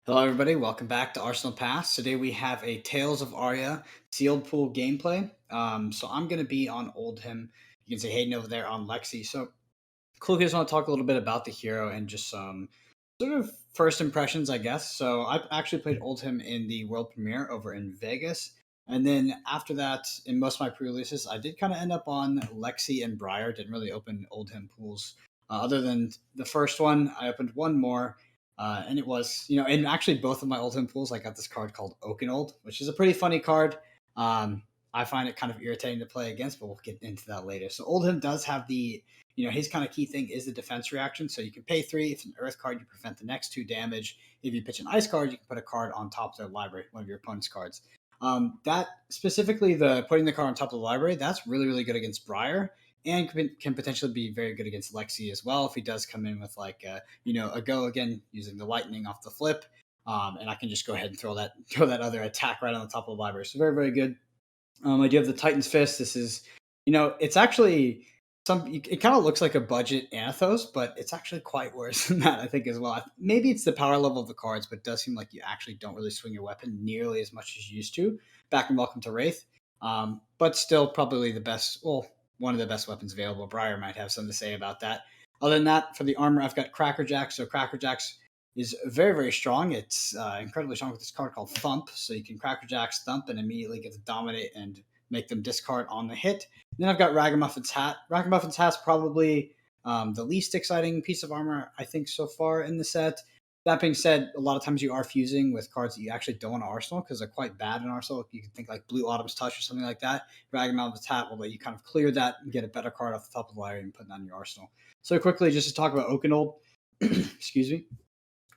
Hello, everybody. Welcome back to Arsenal Pass. Today we have a Tales of Aria sealed pool gameplay. So I'm going to be on Oldhim. You can see Hayden over there on Lexi. So, cool. Just want to talk a little bit about the hero and just some sort of first impressions, I guess. So I actually played Oldhim in the world premiere over in Vegas. And then after that, in most of my pre-releases, I did kind of end up on Lexi and Briar. Didn't really open Oldhim pools. Other than the first one, I opened one more. And it was, and actually both of my Oldhim pools, I got this card called Old, which is a pretty funny card. I find it kind of irritating to play against, but we'll get into that later. So Oldhim does have his kind of key thing is the defense reaction. So you can pay 3. If it's an earth card, you prevent the next 2 damage. If you pitch an ice card, you can put a card on top of their library, one of your opponent's cards. That specifically, the putting the card on top of the library, that's really, really good against Briar and can potentially be very good against Lexi as well if he does come in with a go again using the lightning off the flip. And I can just go ahead and throw that other attack right on the top of the library. So very, very good. I do have the Titan's Fist. This is, it's actually it kind of looks like a budget Anathos, but it's actually quite worse than that, I think, as well. Maybe it's the power level of the cards, but it does seem like you actually don't really swing your weapon nearly as much as you used to. Back and Welcome to Wraith. But still probably the best, well, one of the best weapons available. Briar might have something to say about that. Other than that, for the armor, I've got Crackerjack. So Crackerjack's is very, very strong. It's incredibly strong with this card called Thump. So you can Crackerjack's Thump and immediately get to dominate and make them discard on the hit. Then I've got Ragamuffin's Hat. Ragamuffin's Hat's probably the least exciting piece of armor, I think, so far in the set. That being said, a lot of times you are fusing with cards that you actually don't want to Arsenal because they're quite bad in Arsenal. You can think like Blue Autumn's Touch or something like that. Ragamuffin's Hat will let you kind of clear that and get a better card off the top of the library and put it on your Arsenal. So quickly, just to talk about Oakenold, excuse me.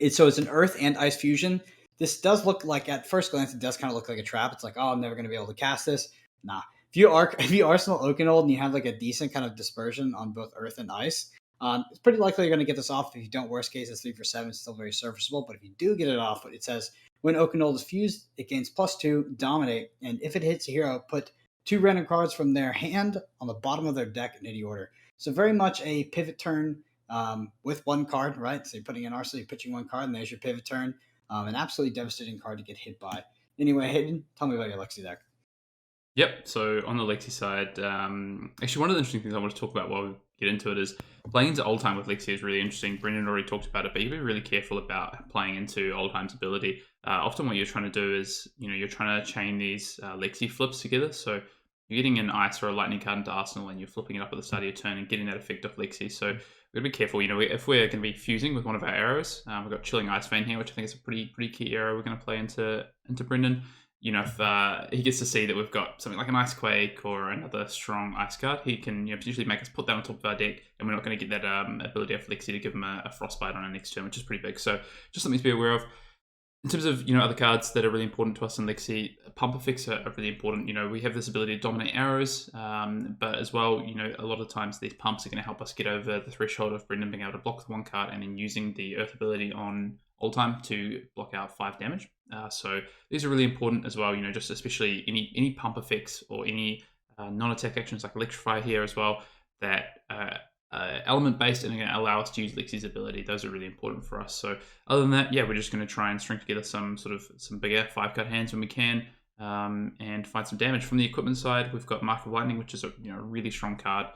It's an Earth and Ice fusion. This does look like, at first glance, it does kind of look like a trap. It's like, oh, I'm never going to be able to cast this. Nah. If you Arsenal Oakenold and you have like a decent kind of dispersion on both Earth and Ice, it's pretty likely you're going to get this off. If you don't, worst case, it's 3 for 7. It's still very serviceable. But if you do get it off, it says when Oakenold is fused, it gains +2, dominate, and if it hits a hero, put 2 random cards from their hand on the bottom of their deck in any order. So very much a pivot turn with one card, right? So you're putting in Arsenal, you're pitching one card, and there's your pivot turn. An absolutely devastating card to get hit by. Anyway, Hayden, tell me about your Lexi deck. Yep. So on the Lexi side, actually one of the interesting things I want to talk about while we get into it is playing into Oldhim with Lexi is really interesting. Brendan already talked about it, but you be really careful about playing into Oldhim's ability. Often what you're trying to do is, you're trying to chain these Lexi flips together. So you're getting an ice or a lightning card into Arsenal and you're flipping it up at the start of your turn and getting that effect off Lexi. So we've got to be careful. If we're going to be fusing with one of our arrows, we've got Chilling Ice Vein here, which I think is a pretty key arrow we're going to play into Brendan. If he gets to see that we've got something like an Ice Quake or another strong ice card, he can potentially make us put that on top of our deck, and we're not going to get that ability of Lexi to give him a Frostbite on our next turn, which is pretty big. So just something to be aware of. In terms of other cards that are really important to us in Lexi, pump effects are really important. We have this ability to dominate arrows, but as well, a lot of times these pumps are going to help us get over the threshold of Brendan being able to block the one card and then using the Earth ability on Oldhim to block out 5 damage. So these are really important as well. Just especially any pump effects or any non-attack actions like Electrify here as well that element based and are going to allow us to use Lexi's ability. Those are really important for us. So other than that, we're just going to try and string together some bigger 5-card hands when we can, and find some damage. From the equipment side, we've got Mark of Lightning, which is a really strong card.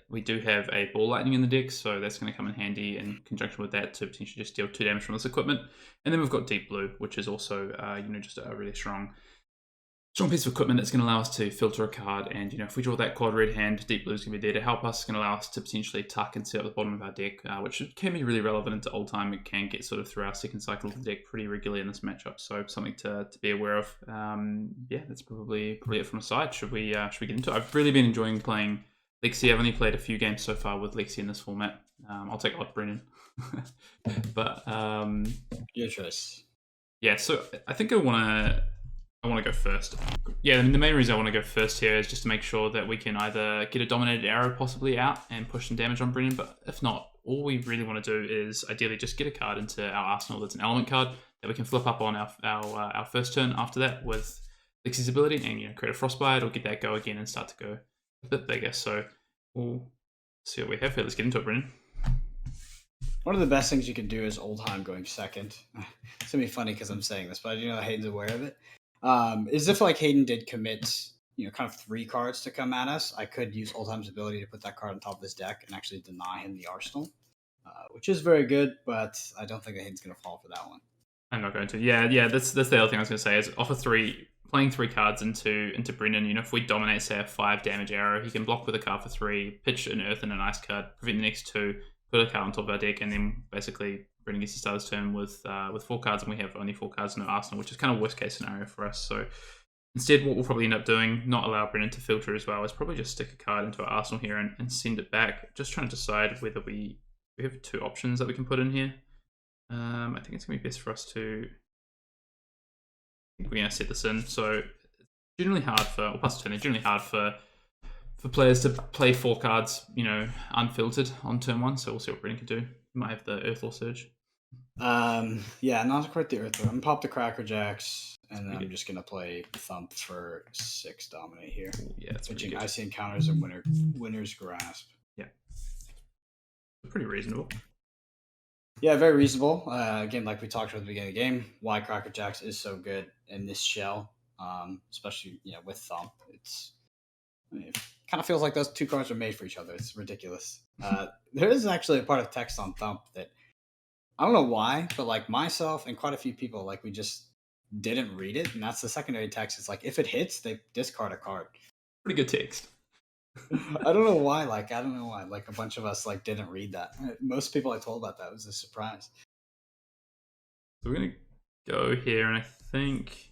We do have a Ball Lightning in the deck, so that's going to come in handy in conjunction with that to potentially just deal 2 damage from this equipment. And then we've got Deep Blue, which is also just a really strong piece of equipment that's going to allow us to filter a card. And if we draw that quad red hand, Deep Blue is going to be there to help us. It's going to allow us to potentially tuck and set at the bottom of our deck, which can be really relevant into Oldhim. It can get sort of through our second cycle of the deck pretty regularly in this matchup, so something to be aware of. That's probably it from a side. Should we get into it? I've really been enjoying playing Lexi. I've only played a few games so far with Lexi in this format. I'll take Odd Brennan. But Your choice. Yeah, so I think I want to go first. The main reason I want to go first here is just to make sure that we can either get a dominated arrow possibly out and push some damage on Brennan, but if not, all we really want to do is ideally just get a card into our arsenal that's an element card that we can flip up on our first turn after that with Lexi's ability and create a Frostbite or get that go again and start to go a bit bigger. So we'll see what we have here. Let's get into it, Brennan. One of the best things you can do is Oldhim going second. It's gonna be funny because I'm saying this, but I do know that Hayden's aware of it. Is if like Hayden did commit, kind of three cards to come at us, I could use Oldhim's ability to put that card on top of his deck and actually deny him the arsenal, which is very good. But I don't think that Hayden's gonna fall for that one. I'm not going to. Yeah. That's the other thing I was going to say is offer playing three cards into Brendan. If we dominate, say, a 5 damage arrow, he can block with a card for 3, pitch an earth and an ice card, prevent the next 2, put a card on top of our deck, and then basically Brendan gets to start his turn with 4 cards, and we have only 4 cards in our arsenal, which is kind of worst case scenario for us. So instead, what we'll probably end up doing, not allow Brendan to filter as well, is probably just stick a card into our arsenal here and send it back. Just trying to decide whether we have 2 options that we can put in here. I think it's going to be best for us to. I think we're going to set this in. So it's generally hard for, or plus turn, it's generally hard for players to play 4 cards, unfiltered on turn 1. So we'll see what Brendan can do. He might have the Earthlore Surge. Yeah, not quite the Earthlore. I'm gonna pop the Cracker Jacks, and then I'm good. just gonna play Thump for 6 dominate here. Ooh, yeah, that's pretty pitching good. Icy Encounters and Winner's Grasp. Yeah, pretty reasonable. Yeah, very reasonable. Again, like we talked about at the beginning of the game, why Cracker Jacks is so good in this shell, especially with Thump. It kind of feels like those 2 cards are made for each other. It's ridiculous. There is actually a part of text on Thump that I don't know why, but like myself and quite a few people, like we just didn't read it, and that's the secondary text. It's like if it hits, they discard a card. Pretty good text. I don't know why. Like a bunch of us like didn't read that. Most people I told about that was a surprise. So we're gonna go here, and I think,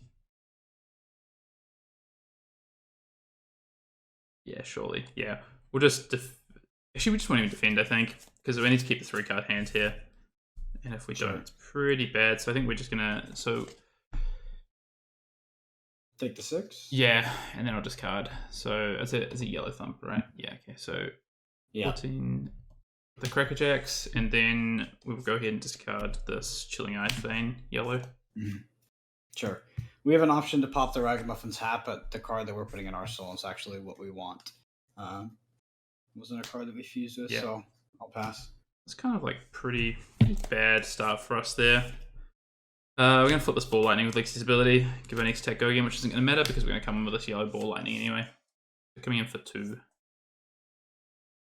yeah, surely, yeah, we'll just actually we just won't even defend. I think because we need to keep the 3-card hand here, and if we don't, it's pretty bad. So I think we're just gonna take the 6. Yeah, and then I'll discard. So it's a yellow Thump, right? Yeah. Okay. So 14, the Cracker Jacks, and then we'll go ahead and discard this Chilling Ice Vein, yellow. Mm-hmm. Sure. We have an option to pop the Ragamuffin's Hat, but the card that we're putting in Arsenal is actually what we want. Wasn't a card that we fused with, so I'll pass. It's kind of like pretty bad start for us there. We're going to flip this Ball Lightning with Lexi's ability, give our next attack go again, which isn't going to matter because we're going to come in with this yellow Ball Lightning anyway. We're coming in for 2.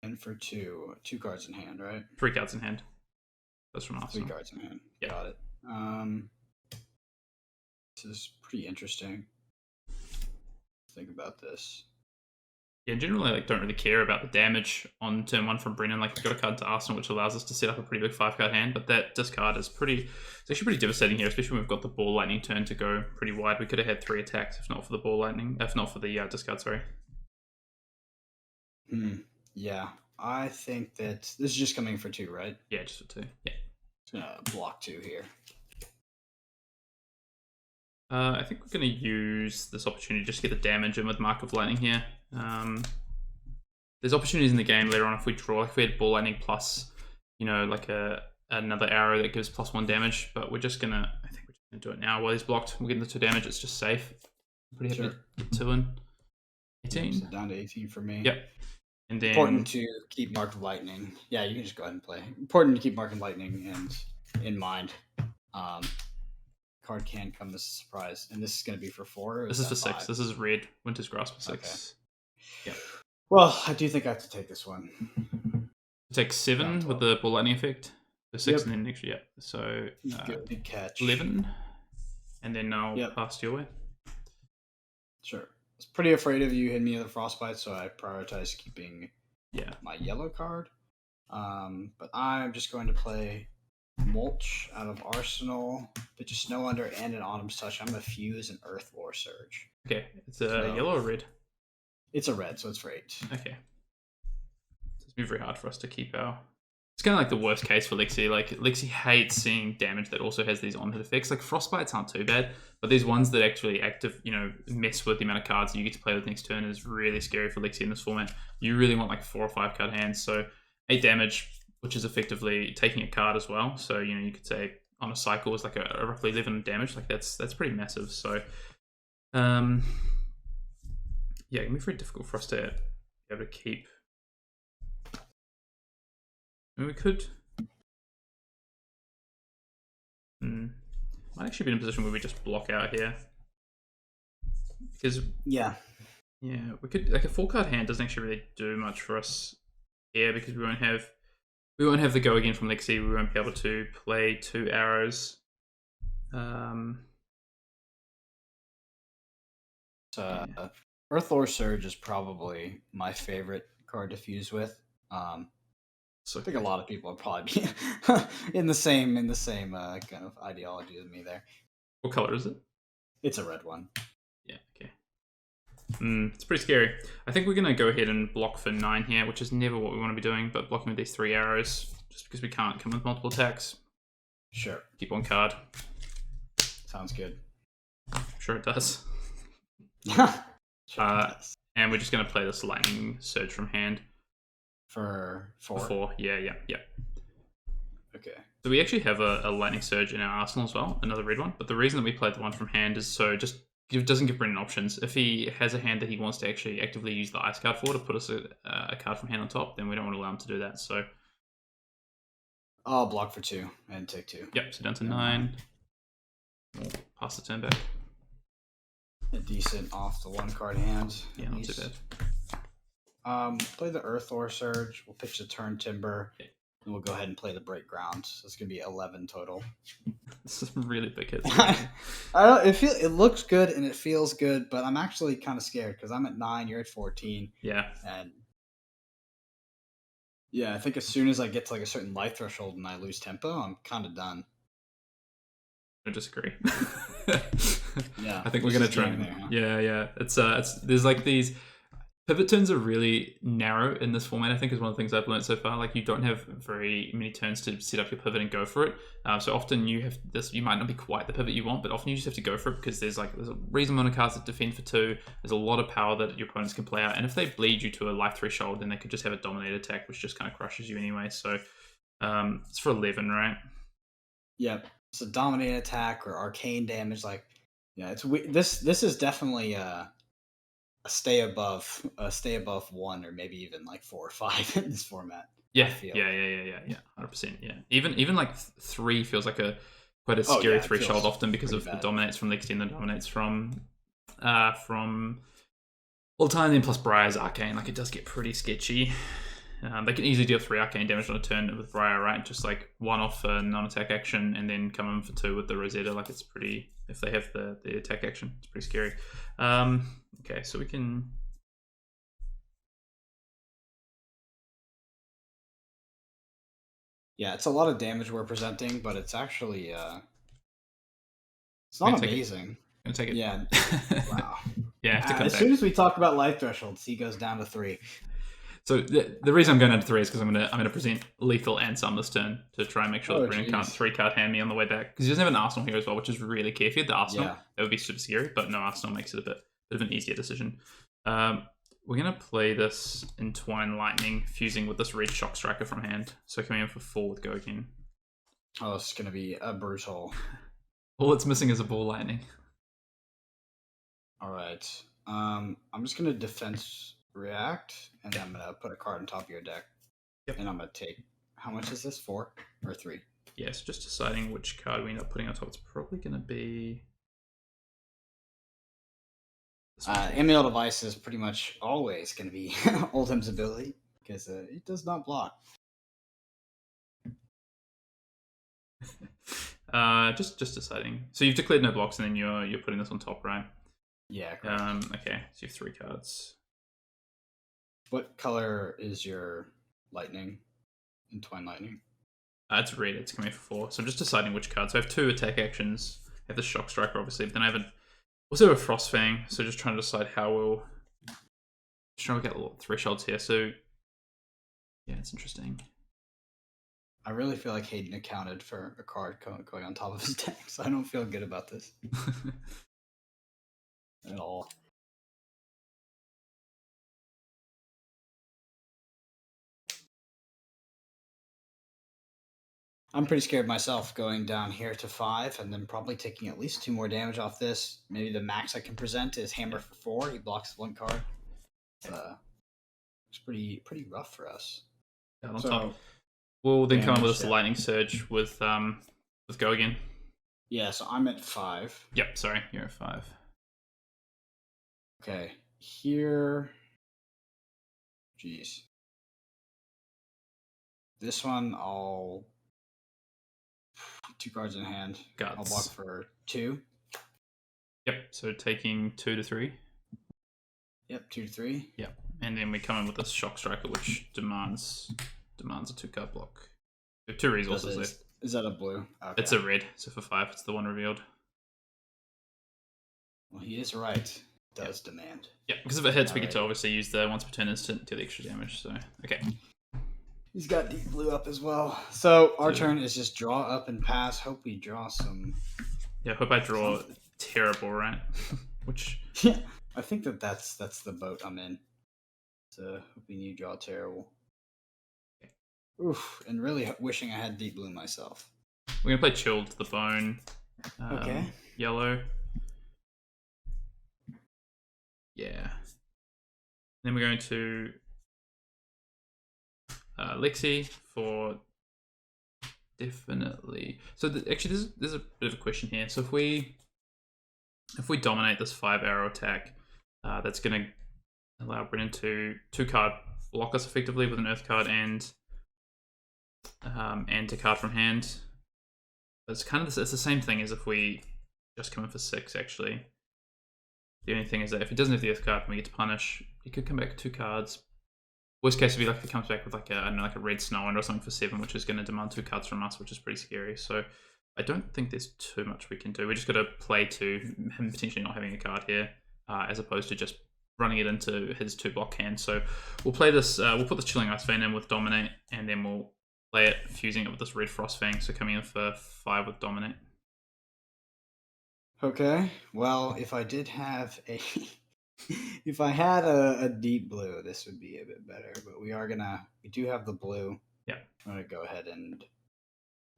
And for 2. 2 cards in hand, right? 3 cards in hand. That's from Arsenal. 3 cards in hand. Yeah. Got it. This is pretty interesting. Think about this. Yeah, generally, don't really care about the damage on turn 1 from Brendan. We've got a card to Arsenal, which allows us to set up a pretty big 5-card hand, but that discard is it's actually pretty devastating here, especially when we've got the Ball Lightning turn to go pretty wide. We could have had 3 attacks if not for the Ball Lightning, if not for the discard, sorry. Yeah, I think that this is just coming for 2, right? Yeah, just for 2. Yeah. It's gonna block 2 here. I think we're going to use this opportunity just to get the damage in with Mark of Lightning here. There's opportunities in the game later on if we draw, if we had Ball Lightning plus, another arrow that gives +1 damage, but we're just going to, I think we're just going to do it now. While he's blocked, we're getting the 2 damage, it's just safe. I'm pretty happy with 2 in. 18. So down to 18 for me. Yep. And then important to keep Mark of Lightning. Yeah, you can just go ahead and play. Important to keep Mark of Lightning in mind. Card can come as a surprise, and this is going to be for 4. This is for 6. This is red. Winter's Grasp for 6. Okay. Yeah. Well, I do think I have to take this one. Take 7 with the Ball Lightning effect. So 6 and then next year. So good catch. 11, and then I'll pass your way. Sure. I was pretty afraid of you hitting me with a Frostbite, so I prioritized keeping my yellow card. But I'm just going to play Mulch out of Arsenal, pitch a Snow Under and an Autumn's Touch. I'm going to fuse an Earthlore Surge. Okay, it's a yellow or red? It's a red, so it's for 8. Okay. So it's been very hard for us to keep our... It's kind of like the worst case for Lexi. Lexi hates seeing damage that also has these on-hit effects. Frostbites aren't too bad, but these ones that actually mess with the amount of cards that you get to play with next turn is really scary for Lexi in this format. You really want 4 or 5 card hands, so 8 damage, which is effectively taking a card as well. So, you could say on a cycle is a roughly 11 damage. That's pretty massive. So, yeah, it can be very difficult for us to be able to keep. We could Might actually be in a position where we just block out here. Because Yeah. yeah, we could like a 4-card hand doesn't actually really do much for us here because we won't have the go again from Lexi. We won't be able to play 2 arrows. So, Earthlore Surge is probably my favorite card to fuse with. So I think a lot of people would probably be in the same kind of ideology as me there. what color is it? It's a red one. Yeah, okay. It's pretty scary. I think we're going to go ahead and block for 9 here, which is never what we want to be doing, but blocking with these 3 arrows, just because we can't come with multiple attacks. Sure. Keep on card. Sounds good. Sure it does. Sure it does. And we're just going to play this Lightning Surge from hand. For 4? 4, yeah. Okay. So we actually have a Lightning Surge in our arsenal as well, another red one. But the reason that we played the one from hand is so doesn't give Brendan options. If he has a hand that he wants to actually actively use the ice card for to put us a card from hand on top, then we don't want to allow him to do that. So I'll block for 2 and take 2. Yep, so down to 9. We'll pass the turn back. A decent off the 1-card hand. Yeah, not too bad. Play the Earthlore Surge. We'll pitch the Turn Timber. Okay. And we'll go ahead and play the Break Ground. So it's gonna be 11 total. This is really big hits. It looks good and it feels good, but I'm actually kind of scared because I'm at 9. You're at 14. Yeah. And yeah, I think as soon as I get to like a certain life threshold and I lose tempo, I'm kind of done. I disagree. Yeah, I think we're gonna try. There, huh? Yeah. It's there's like these pivot turns are really narrow in this format. I think is one of the things I've learned so far. Like you don't have very many turns to set up your pivot and go for it. So often you have this. You might not be quite the pivot you want, but often you just have to go for it because there's a reasonable amount of cards that defend for 2. There's a lot of power that your opponents can play out, and if they bleed you to a life threshold, then they could just have a dominate attack, which just kind of crushes you anyway. So it's for 11, right? Yep. So dominate attack or arcane damage, like yeah, it's this is definitely a stay above 1 or maybe even like 4 or 5 in this format. Yeah, 100%. Yeah, even like 3 feels like quite a scary threshold often because of the dominates from Lexi and the dominates from Oldhim then plus Briar's arcane. Like it does get pretty sketchy. They can easily deal 3 arcane damage on a turn with Briar, right? Just like 1 off a non-attack action and then come in for 2 with the Rosetta. Like it's pretty, if they have the attack action, it's pretty scary. Okay, so we can... Yeah, it's a lot of damage we're presenting, but it's actually it's not amazing. I'm gonna take it. Yeah. Wow. Yeah, I have to cut as soon as we talk about life thresholds, he goes down to 3. So the reason I'm going down to 3 is because I'm gonna present lethal and some this turn to try and make sure that Brendan can't 3-card hand me on the way back because he doesn't have an arsenal here as well, which is really key. If he had the arsenal, that would be super scary, but no arsenal makes it a bit of an easier decision. We're gonna play this Entwine Lightning fusing with this red Shock Striker from hand. So coming in for 4 with go again. Oh, it's gonna be a brutal. All it's missing is a Ball Lightning. All right. I'm just gonna defense react, and then I'm gonna put a card on top of your deck. Yep. And I'm gonna take. How much is this? 4 or 3? Yeah, so just deciding which card we end up putting on top. It's probably gonna be. Amulet of Ice is pretty much always going to be Oldhim's ability because it does not block. Just deciding. So you've declared no blocks, and then you're putting this on top, right? Yeah. Correct. Okay. So you have 3 cards. What color is your lightning? Entwine Lightning. It's red. It's coming for 4. So I'm just deciding which card. So I have 2 attack actions. I have the Shock Striker, obviously, but then I have also a Frost Fang. So just trying to decide how we'll. Just trying to get a little thresholds here. So yeah, it's interesting. I really feel like Hayden accounted for a card going on top of his deck, so I don't feel good about this at all. I'm pretty scared myself going down here to 5 and then probably taking at least 2 more damage off this. Maybe the max I can present is Hammer for 4. He blocks 1 card. It's pretty rough for us. Yeah, on top. We'll then come in with this Lightning Surge with go again. Yeah, so I'm at 5. Yep, sorry, you're at 5. Okay, here. Jeez. This one, I'll 2 cards in hand. I'll block Guts. for 2. Yep, so taking 2 to 3. Yep, 2 to 3. Yep, and then we come in with this Shock Striker, which demands a 2-card block. We have 2 resources left. Is that a blue? Okay. It's a red, so for 5, it's the one revealed. Well, he is right. It does demand. Yeah, because if it hits, we get to Alrighty. obviously use the once per turn instant to the extra damage. So okay, He's got deep blue up as well. So our So- turn is just draw up and pass. Hope we draw some. yeah. Hope I draw terrible, right? Which Yeah, I think that's the boat I'm in. So hoping you draw terrible. Oof, and really wishing I had deep blue myself. we're gonna play Chilled to the Bone. Okay. Yellow. Yeah. Then we're going to Lexi for definitely. So actually, there's a bit of a question here. So if we dominate this 5-arrow attack, that's going to allow Brennan to 2-card block us effectively with an Earth card and a card from hand. It's kind of it's the same thing as if we just come in for 6 actually. The only thing is that if he doesn't have the Earth card and we get to punish, he could come back with 2 cards. Worst case would be like if he comes back with like a red Snow Under or something for 7, which is going to demand 2 cards from us, which is pretty scary. So I don't think there's too much we can do. We just got to play to him potentially not having a card here, as opposed to just running it into his 2-block hand. So we'll play this. We'll put the Chilling Ice Vein in with Dominate, and then we'll play it fusing it with this Red Frost Fang. So coming in for 5 with Dominate. Okay. Well, if I did have a, if I had a deep blue, this would be a bit better. But we do have the blue. Yeah. I'm gonna go ahead and,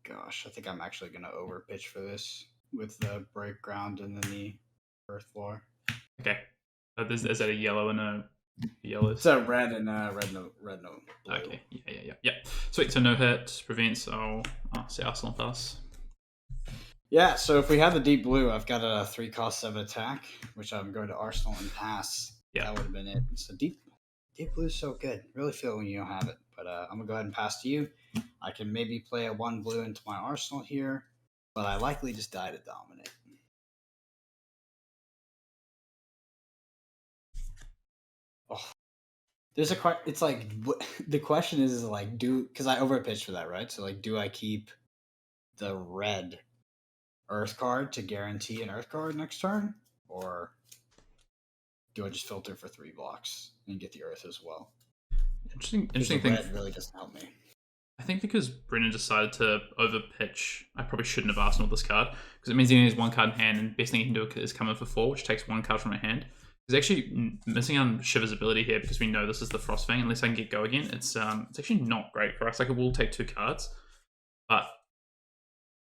gosh, I think I'm actually gonna overpitch for this with the break ground and then the earth floor. Okay. Is that a yellow and a yellow? It's a red and no blue. Okay. Yeah. Sweet. So no hit prevents. I'll say Arsenal pass. Yeah, so if we had the deep blue, I've got a 3-cost-7 attack, which I'm going to Arsenal and pass. Yeah. That would have been it. So deep blue is so good. Really feel when you don't have it. But I'm going to go ahead and pass to you. I can maybe play a 1 blue into my Arsenal here, but I likely just die to dominate. Oh. It's like, the question is like, because I overpitched for that, right? So like, do I keep the red Earth card to guarantee an Earth card next turn, or do I just filter for 3 blocks and get the Earth as well? Interesting The thing. red really doesn't help me. I think because Brennan decided to overpitch, I probably shouldn't have Arsenal this card because it means he only has 1 card in hand, and best thing he can do is come in for 4, which takes 1 card from my hand. He's actually missing on Shiver's ability here because we know this is the Frost Fang. Unless I can get go again, it's actually not great for us. Like, it will take 2 cards, but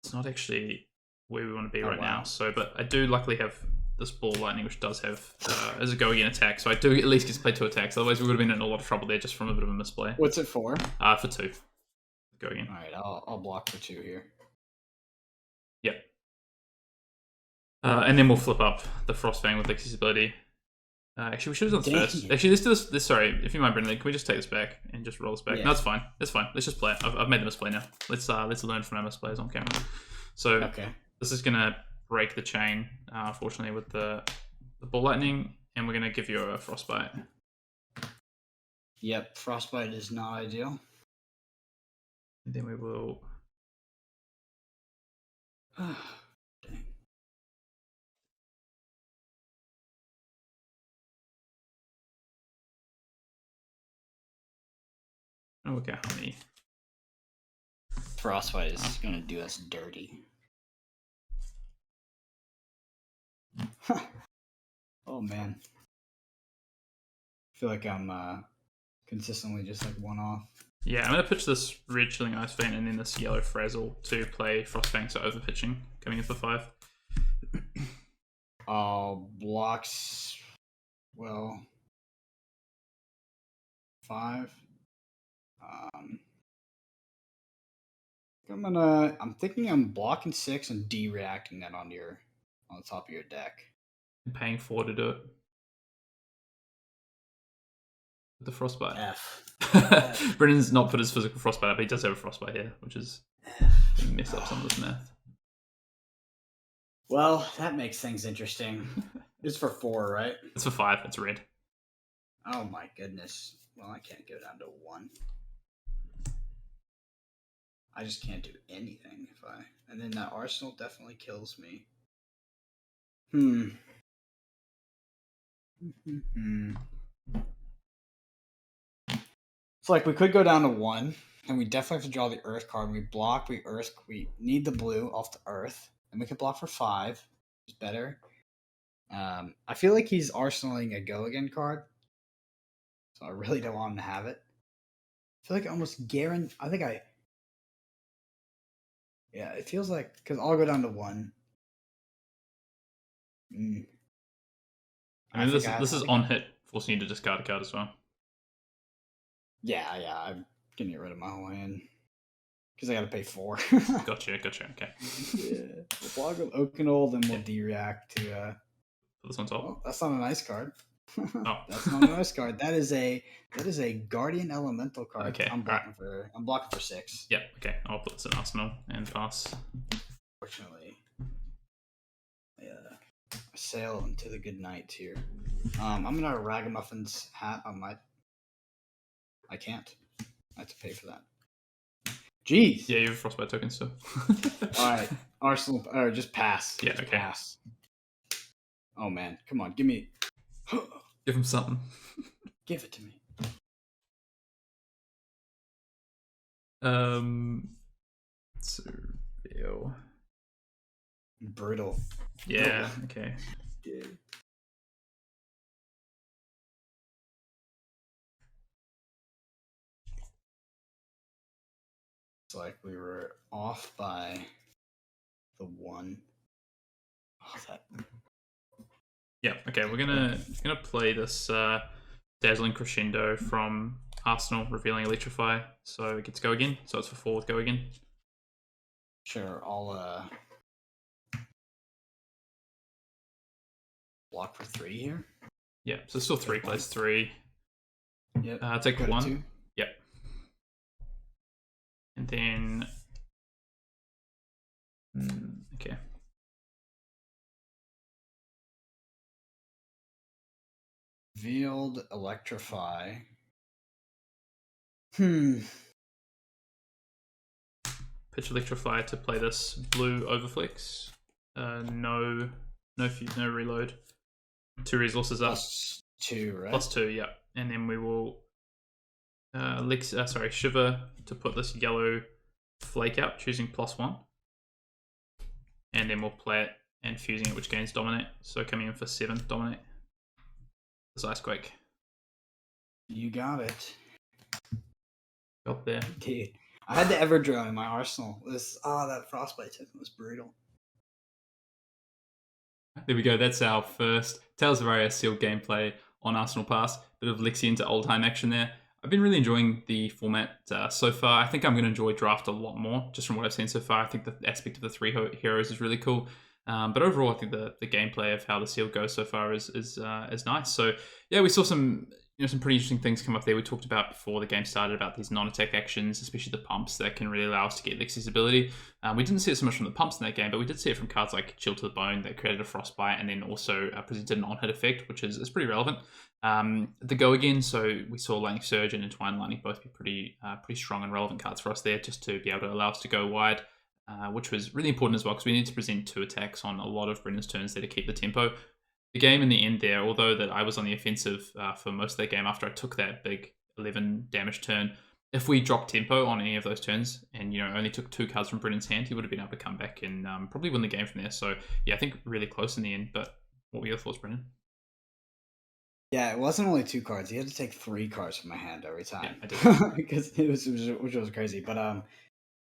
it's not actually where we want to be right now. So, but I do luckily have this Ball Lightning, which does have as a go again attack. So I do at least get to play 2 attacks. Otherwise, we would have been in a lot of trouble there just from a bit of a misplay. What's it for? For 2. Go again. All right, I'll block for 2 here. Yep. And then we'll flip up the Frostfang with Lexi's ability. Actually, we should have done this first. Actually, let's do this. Sorry, if you mind, Brendan, can we just take this back and just roll this back? Yeah. No, it's fine. It's fine. Let's just play it. I've made the misplay now. Let's learn from our misplays on camera. So Okay. this is gonna break the chain, unfortunately, with the Ball Lightning, and we're gonna give you a Frostbite. Yep, Frostbite is not ideal. And then we will. Dang. Oh, okay, how many? Frostbite is going to do us dirty. Oh, man. I feel like I'm consistently just like 1 off. Yeah, I'm gonna pitch this red Chilling Ice Vein and then this yellow Frazzle to play Frostfang, so over pitching, coming in for 5. Blocks. Well, 5. I'm thinking I'm blocking 6 and de-reacting that on the top of your deck. And paying 4 to do it. With the frostbite. F. Brendan's not put his physical frostbite up, but he does have a frostbite here, which is mess up some of this math. Well, that makes things interesting. It's for 4, right? It's for 5. It's red. Oh my goodness. Well, I can't go down to 1. I just can't do anything if I. And then that arsenal definitely kills me. It's like we could go down to 1, and we definitely have to draw the earth card. We block, we earth, we need the blue off the earth, and we can block for 5, which is better. I feel like he's arsenaling a go again card, so I really don't want him to have it. I feel like I almost guarantee. Yeah, it feels like because I'll go down to 1. I mean, this is on hit, forcing you to discard a card as well. Yeah, I'm gonna get rid of my whole hand because I got to pay 4. Gotcha. Okay. Yeah, we'll block with Oakenol, then we'll de-react to. Put this on top. Oh, that's not a nice card. Oh, that's not a nice card. That is a Guardian Elemental card. Okay, I'm blocking for 6. Yeah. Okay. I'll put this in Arsenal and pass. Fortunately, I sail into the good night here. I'm gonna Ragamuffins hat on my. I can't. I have to pay for that. Jeez. Yeah, you have a frostbite token still. All right, Arsenal. Or just pass. Yeah. Just Okay. Pass. Oh man, come on, give me. Give him something. Give it to me. Surveil. Brutal. Yeah. Okay. Yeah. It's like we were off by the 1. Oh, that. Yeah. Okay. We're gonna play this dazzling crescendo from Arsenal, revealing Electrify. So it gets go again. So it's for 4 with go again. Sure, I'll block for 3 here. Yeah. So still 3 plays 3. Yep. Take Go to 1. 2. Yep. And then. Okay. Revealed Electrify. Pitch Electrify to play this blue Overflex. No reload. 2 resources up. +2, right? +2, yeah. And then we will Shiver to put this yellow flake out, choosing +1. And then we'll play it and fusing it, which gains Dominate. So coming in for 7 Dominate. This Icequake. You got it. Got there. Dude, I had the Everdrone in my arsenal. That Frostbite token was brutal. There we go. That's our first Tales of Aria sealed gameplay on Arsenal Pass. Bit of Lexi into old-time action there. I've been really enjoying the format so far. I think I'm going to enjoy Draft a lot more, just from what I've seen so far. I think the aspect of the 3 heroes is really cool. But overall, I think the gameplay of how the seal goes so far is nice. So yeah, we saw some pretty interesting things come up there. We talked about before the game started about these non-attack actions, especially the pumps that can really allow us to get Lexi's ability. We didn't see it so much from the pumps in that game, but we did see it from cards like Chill to the Bone that created a frostbite and then also presented an on-hit effect, which is pretty relevant. The go again, so we saw Lightning Surge and Entwined Lightning both be pretty strong and relevant cards for us there, just to be able to allow us to go wide. Which was really important as well, because we need to present 2 attacks on a lot of Brendan's turns there to keep the tempo. The game in the end there, although that I was on the offensive for most of that game after I took that big 11 damage turn, if we dropped tempo on any of those turns and only took 2 cards from Brendan's hand, he would have been able to come back and probably win the game from there. So yeah, I think really close in the end. But what were your thoughts, Brendan? Yeah, it wasn't only 2 cards. He had to take 3 cards from my hand every time. Yeah, I did. Because which was crazy. But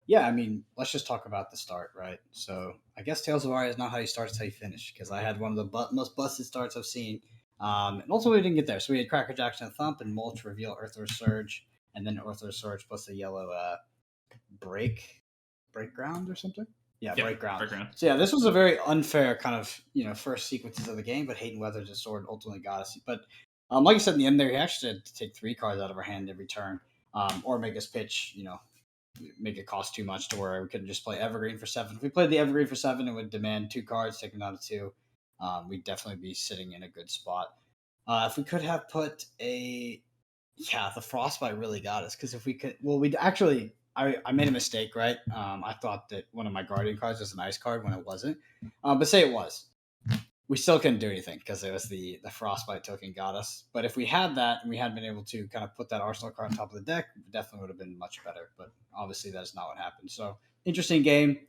yeah, I mean, let's just talk about the start, right? So I guess Tales of Aria is not how you start, it's how you finish, because I had one of the most busted starts I've seen. And ultimately, we didn't get there. So we had Cracker Jackson Thump and Mulch reveal Earthworm Surge, and then Earthworm Surge plus the yellow break break ground or something. Yeah, Yep, break ground. background. So yeah, this was a very unfair kind of first sequences of the game, but Hayden weathered his sword, ultimately got us. But like I said in the end there, he actually had to take 3 cards out of our hand every turn, or make us pitch, make it cost too much to where we couldn't just play Evergreen for 7. If we played the Evergreen for 7, it would demand 2 cards, take them down to 2. We'd definitely be sitting in a good spot. If we could have put a, yeah, the frostbite really got us because if we could, well, we'd actually, I made a mistake, right? I thought that one of my guardian cards was an ice card when it wasn't, but say it was, we still couldn't do anything because it was the frostbite token got us. But if we had that and we had been able to kind of put that arsenal card on top of the deck, it definitely would have been much better. But obviously that is not what happened. So interesting game,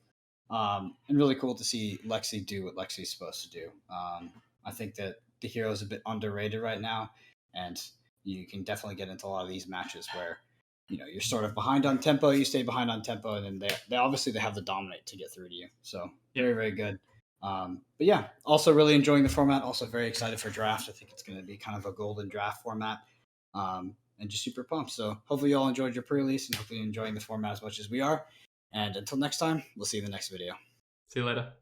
and really cool to see Lexi do what Lexi's supposed to do. I think that the hero is a bit underrated right now, and you can definitely get into a lot of these matches where you're sort of behind on tempo, you stay behind on tempo, and then they obviously they have the dominate to get through to you. So very very good. But yeah, also really enjoying the format. Also very excited for draft. I think it's going to be kind of a golden draft format, and just super pumped. So hopefully you all enjoyed your pre-release, and hopefully you're enjoying the format as much as we are. And until next time, we'll see you in the next video. See you later.